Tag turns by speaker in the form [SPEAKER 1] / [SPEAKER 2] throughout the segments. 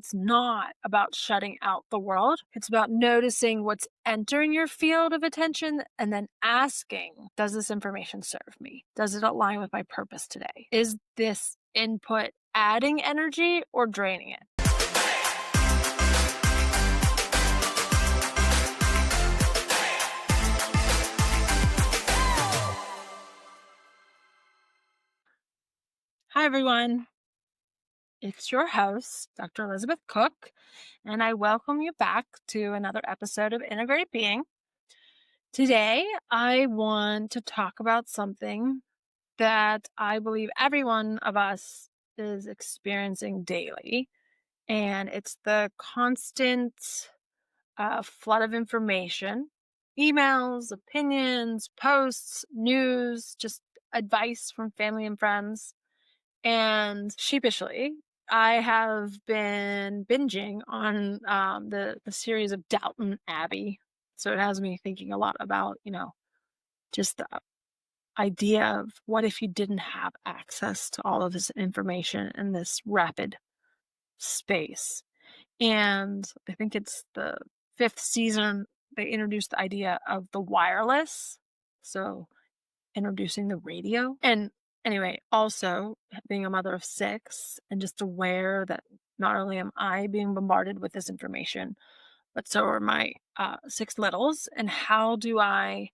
[SPEAKER 1] it's not about shutting out the world. It's about noticing what's entering your field of attention and then asking, does this information serve me? Does it align with my purpose today? Is this input adding energy or draining it? Hi, everyone. It's your host, Dr. Elizabeth Cook, and I welcome you back to another episode of Integrated Being. Today, I want to talk about something that I believe every one of us is experiencing daily, and it's the constant flood of information, emails, opinions, posts, news, just advice from family and friends. And sheepishly, I have been binging on the series of Downton Abbey. So it has me thinking a lot about, just the idea of what if you didn't have access to all of this information in this rapid space. And I think it's the 5th season, they introduced the idea of the wireless. So introducing the radio. And anyway, also being a mother of 6 and just aware that not only am I being bombarded with this information, but so are my 6 littles. And how do I,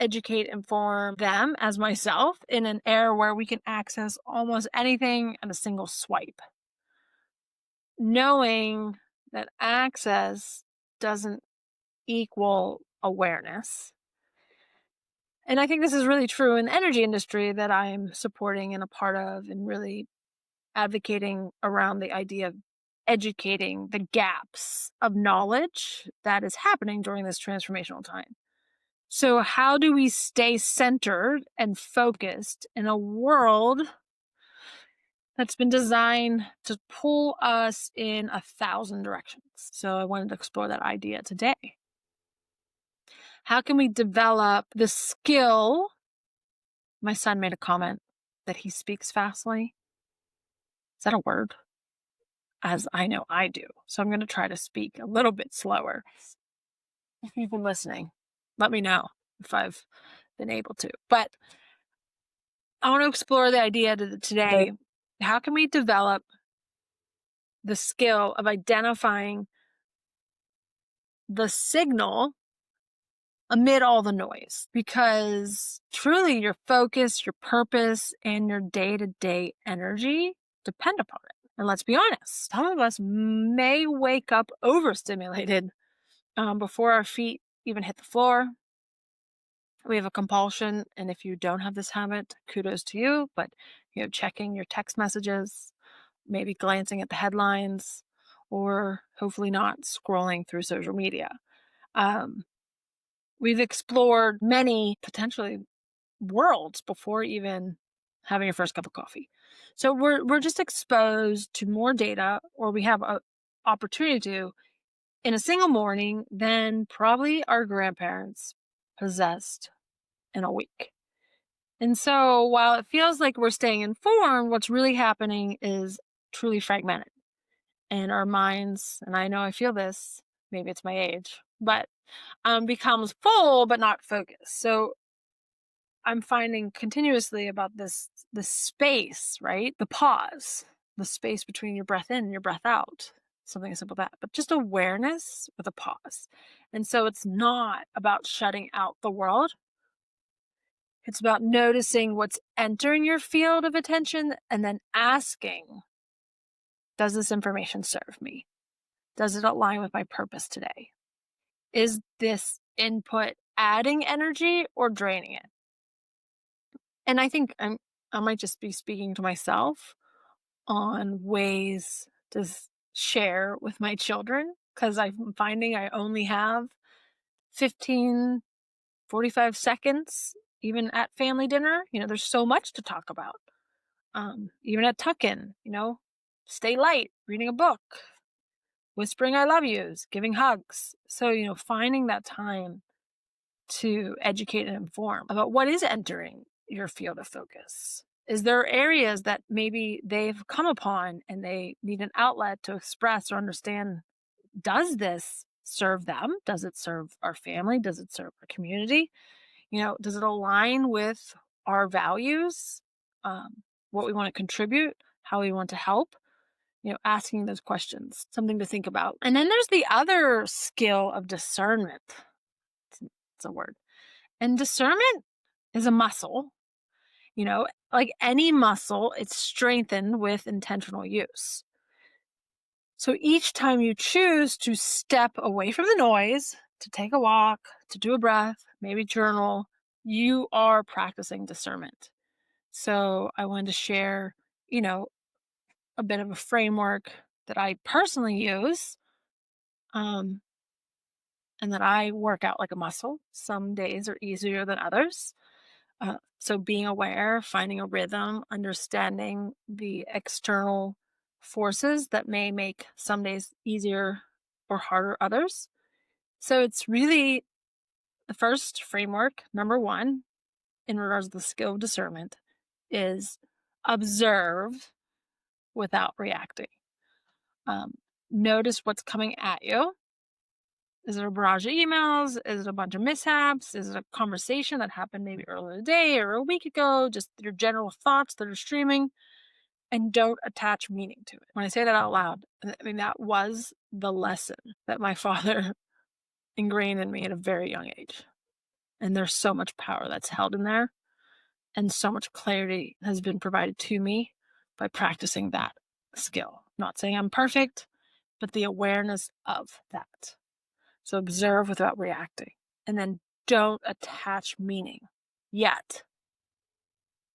[SPEAKER 1] educate, inform them as myself in an era where we can access almost anything at a single swipe? Knowing that access doesn't equal awareness. And I think this is really true in the energy industry that I'm supporting and a part of, and really advocating around the idea of educating the gaps of knowledge that is happening during this transformational time. So how do we stay centered and focused in a world that's been designed to pull us in 1,000 directions? So I wanted to explore that idea today. How can we develop the skill? My son made a comment that he speaks fastly. Is that a word? As I know I do. So I'm going to try to speak a little bit slower. If you've been listening, let me know if I've been able to. But I want to explore the idea today. How can we develop the skill of identifying the signal amid all the noise? Because truly your focus, your purpose, and your day-to-day energy depend upon it. And let's be honest, some of us may wake up overstimulated before our feet even hit the floor. We have a compulsion, and if you don't have this habit, kudos to you, but checking your text messages, maybe glancing at the headlines, or hopefully not scrolling through social media. We've explored many potentially worlds before even having your first cup of coffee. So we're just exposed to more data, or we have an opportunity to, in a single morning, than probably our grandparents possessed in a week. And so while it feels like we're staying informed, what's really happening is truly fragmented. And our minds, and I know I feel this, maybe it's my age, but becomes full but not focused. So I'm finding continuously about the space, right? The pause, the space between your breath in and your breath out. Something as simple as that, but just awareness with a pause. And so it's not about shutting out the world. It's about noticing what's entering your field of attention and then asking, does this information serve me? Does it align with my purpose today? Is this input adding energy or draining it? And I think I might just be speaking to myself on ways to share with my children, because I'm finding I only have 15, 45 seconds, even at family dinner. There's so much to talk about. Even at tuck-in, stay light, reading a book, whispering I love yous, giving hugs. So, finding that time to educate and inform about what is entering your field of focus. Is there areas that maybe they've come upon and they need an outlet to express or understand, does this serve them? Does it serve our family? Does it serve our community? Does it align with our values? What we want to contribute, how we want to help? Asking those questions, something to think about. And then there's the other skill of discernment. It's a word. And discernment is a muscle. Like any muscle, it's strengthened with intentional use. So each time you choose to step away from the noise, to take a walk, to do a breath, maybe journal, you are practicing discernment. So I wanted to share, you know, a bit of a framework that I personally use, um, and that I work out like a muscle. Some days are easier than others. So being aware, finding a rhythm, understanding the external forces that may make some days easier or harder others. So it's really the first framework, number one, in regards to the skill of discernment, is observe without reacting. Um, Notice what's coming at you. Is it a barrage of emails? Is it a bunch of mishaps? Is it a conversation that happened maybe earlier today or a week ago? Just your general thoughts that are streaming, and don't attach meaning to it. When I say that out loud, I mean, that was the lesson that my father ingrained in me at a very young age. And there's so much power that's held in there, and so much clarity has been provided to me by practicing that skill. Not saying I'm perfect, but the awareness of that. So observe without reacting. And then don't attach meaning yet.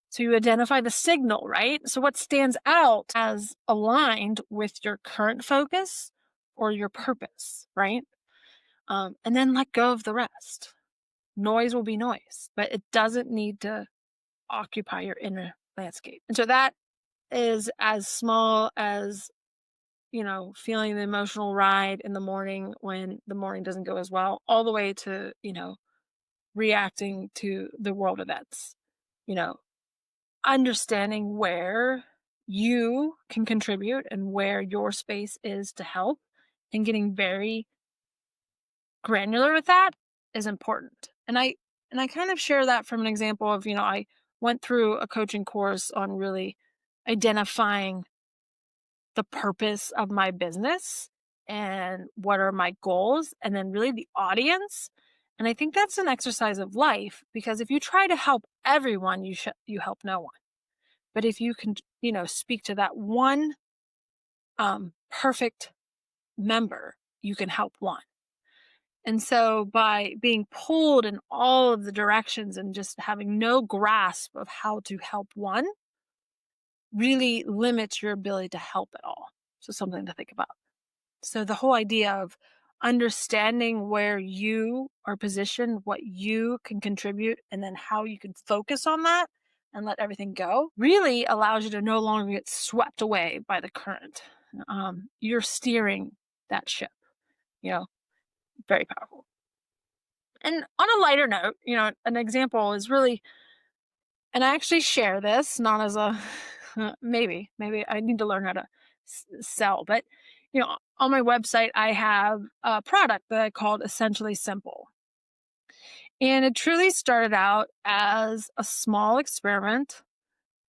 [SPEAKER 1] So you identify the signal, right? So what stands out as aligned with your current focus or your purpose, right? And then let go of the rest. Noise will be noise, but it doesn't need to occupy your inner landscape. And so that is as small as, feeling the emotional ride in the morning when the morning doesn't go as well, all the way to, reacting to the world events, you know, understanding where you can contribute and where your space is to help, and getting very granular with that is important. And I kind of share that from an example of, I went through a coaching course on really identifying the purpose of my business and what are my goals, and then really the audience. And I think that's an exercise of life, because if you try to help everyone, you help no one. But if you can, speak to that one perfect member, you can help one. And so by being pulled in all of the directions and just having no grasp of how to help one, really limits your ability to help at all. So something to think about. So the whole idea of understanding where you are positioned, what you can contribute, and then how you can focus on that and let everything go really allows you to no longer get swept away by the current. You're steering that ship, you know, very powerful. And on a lighter note, an example is really, and I actually share this not as a maybe I need to learn how to sell, but on my website I have a product that I called Essentially Simple. And it truly started out as a small experiment.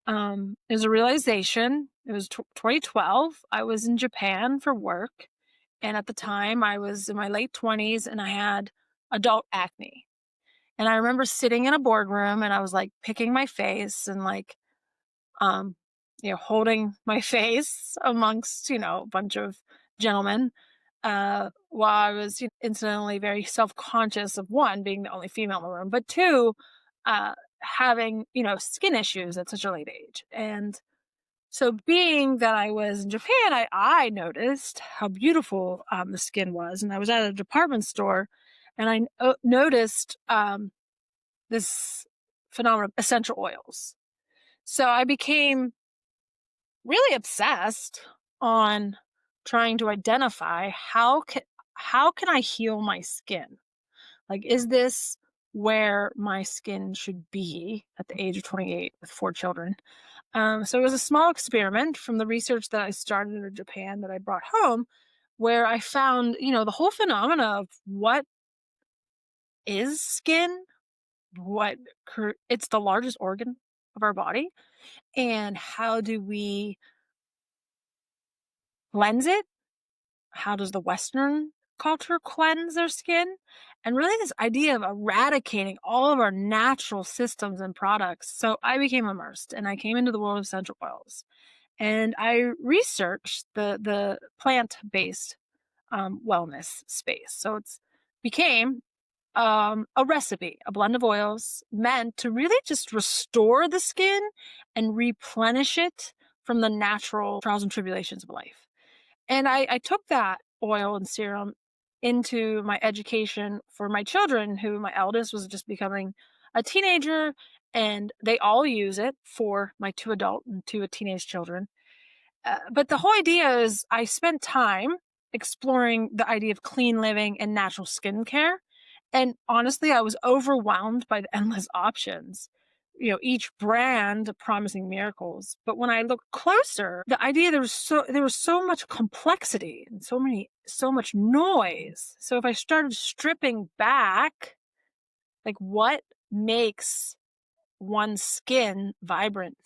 [SPEAKER 1] It was a realization. It was 2012. I was in Japan for work. And at the time, I was in my late 20s and I had adult acne. And I remember sitting in a boardroom and I was like picking my face and like, um, holding my face amongst, a bunch of gentlemen, while I was incidentally very self-conscious of, one, being the only female in the room, but two, having, skin issues at such a late age. And so being that I was in Japan, I noticed how beautiful the skin was. And I was at a department store and I noticed this phenomenon of essential oils. So I became really obsessed on trying to identify how can I heal my skin? Like, is this where my skin should be at the age of 28 with 4 children? So it was a small experiment from the research that I started in Japan that I brought home, where I found, the whole phenomena of what is skin, what it's the largest organ of our body, and how do we cleanse it? How does the Western culture cleanse their skin? And really, this idea of eradicating all of our natural systems and products. So I became immersed and I came into the world of essential oils. And I researched the plant based wellness space. So it's became a recipe, a blend of oils meant to really just restore the skin and replenish it from the natural trials and tribulations of life. And I took that oil and serum into my education for my children, who my eldest was just becoming a teenager, and they all use it for my 2 adult and 2 teenage children. But the whole idea is I spent time exploring the idea of clean living and natural skincare. And honestly, I was overwhelmed by the endless options. Each brand promising miracles. But when I looked closer, the idea there was so much complexity and so much noise. So if I started stripping back, like what makes one's skin vibrant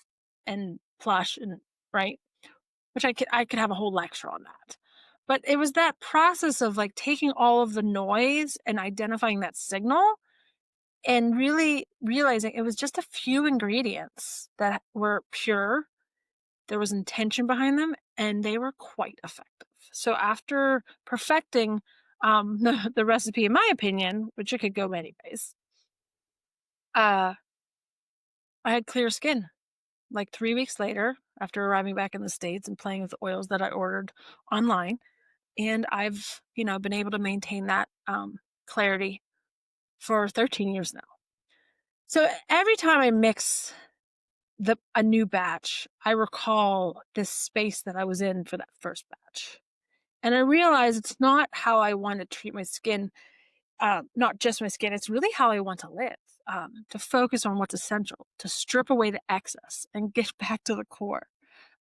[SPEAKER 1] and plush and right, which I could have a whole lecture on that. But it was that process of like taking all of the noise and identifying that signal and really realizing it was just a few ingredients that were pure. There was intention behind them and they were quite effective. So after perfecting the recipe, in my opinion, which it could go many ways, uh, I had clear skin. Like 3 weeks later, after arriving back in the States and playing with the oils that I ordered online, and I've, been able to maintain that clarity for 13 years now. So every time I mix a new batch, I recall this space that I was in for that first batch. And I realize it's not how I want to treat my skin, not just my skin, it's really how I want to live. To focus on what's essential, to strip away the excess and get back to the core.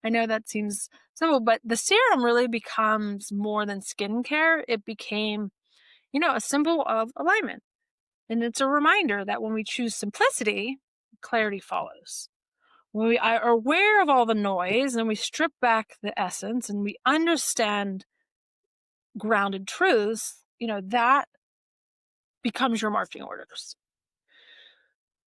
[SPEAKER 1] I know that seems simple, but the serum really becomes more than skincare. It became, a symbol of alignment. And it's a reminder that when we choose simplicity, clarity follows. When we are aware of all the noise and we strip back the essence and we understand grounded truths, that becomes your marching orders.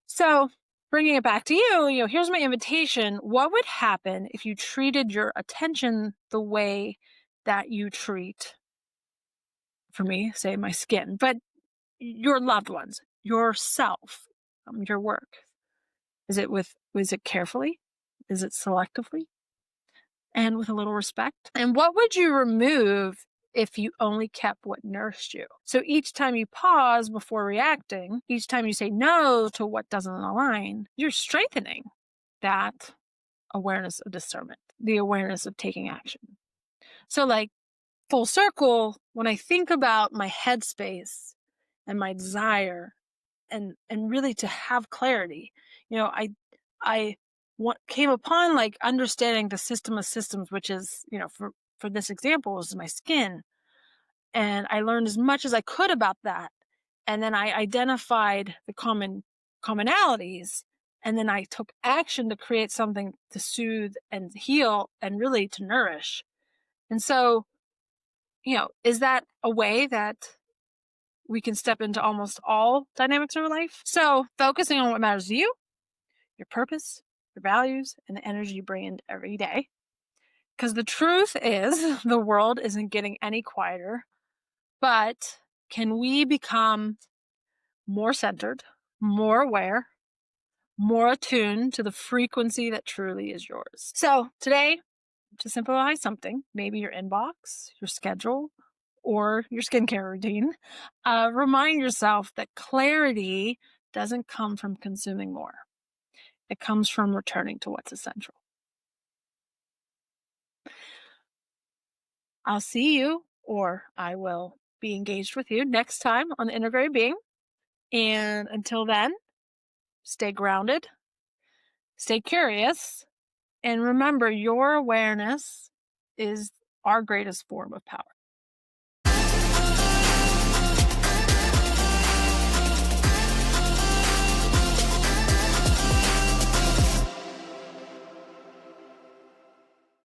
[SPEAKER 1] So, bringing it back to you, here's my invitation. What would happen if you treated your attention the way that you treat, for me, say my skin, but your loved ones, yourself, your work? Is it carefully? Is it selectively? And with a little respect? And what would you remove if you only kept what nourished you? So each time you pause before reacting, each time you say no to what doesn't align, you're strengthening that awareness of discernment, the awareness of taking action. So, like, full circle, when I think about my headspace and my desire and really to have clarity, I came upon like understanding the system of systems, which is, for this example, is my skin. And I learned as much as I could about that. And then I identified the commonalities. And then I took action to create something to soothe and heal and really to nourish. And so, is that a way that we can step into almost all dynamics of our life? So focusing on what matters to you, your purpose, your values, and the energy you bring in every day. Because the truth is, the world isn't getting any quieter, but can we become more centered, more aware, more attuned to the frequency that truly is yours? So today, to simplify something, maybe your inbox, your schedule, or your skincare routine, remind yourself that clarity doesn't come from consuming more. It comes from returning to what's essential. I'll see you, or I will be engaged with you next time on the Integrated Being. And until then, stay grounded, stay curious, And remember, your awareness is our greatest form of power.